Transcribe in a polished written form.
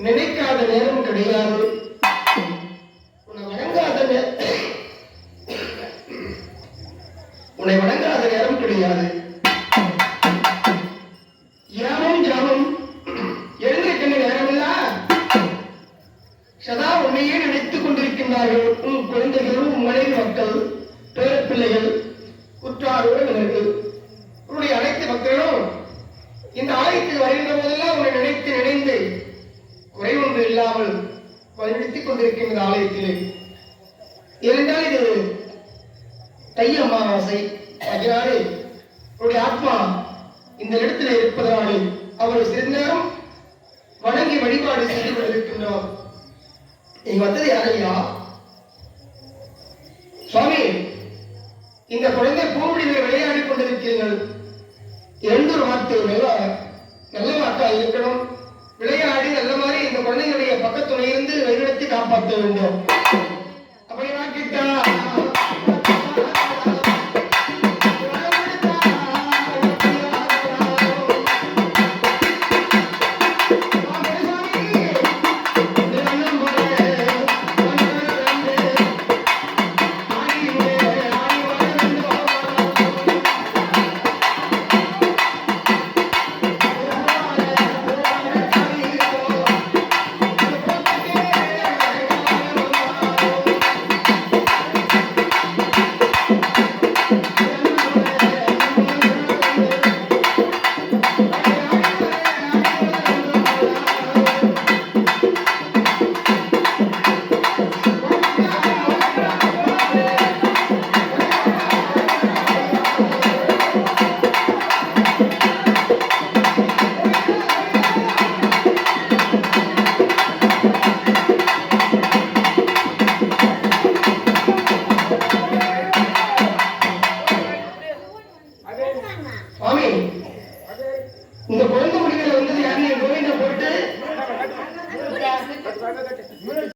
நினைக்காத நேரம் கிடையாது. உன்னை வணங்காத நேரம் கிடையாது. யாமும் ஜாமும் எழுந்திருக்கின்ற நேரமில்லா சதா உன்னையே நினைத்துக் கொண்டிருக்கின்றார்கள். உன் குழந்தைகளும் மனைவி மக்கள் பேரப்பிள்ளைகள் குற்றார் உறவினர்கள் உன்னுடைய அனைத்து மக்களும் இந்த ஆலயத்தில் வருகின்ற போதெல்லாம் உன்னை நினைத்து நினைந்து குறை ஒன்று இல்லாமல் வழிநடத்திக் கொண்டிருக்கின்ற ஆலயத்திலே ஏனென்றால் இது தை அமாவாசை. அதனாலே அவருடைய ஆத்மா இந்த இடத்துல இருப்பதனாலே அவரை சிறிது நேரம் வணங்கி வழிபாடு செய்து கொண்டிருக்கின்றோம். இங்க வந்தது யாரையா சுவாமி? இந்த குழந்தை பூமுடியில் விளையாடி கொண்டிருக்கிறீர்கள். இரண்டு வார்த்தை நல்ல வார்த்தா இருக்கணும். விளையாடி நல்ல மாதிரி இந்த குழந்தைகளுடைய பக்கத்துணை இருந்து வழிநடத்தி காப்பாற்ற வேண்டும். அப்படி வாக்கிட்டா சுவாமி, இந்த குழந்தை முடிவில் வந்தது யாரு? கோவிந்த போட்டு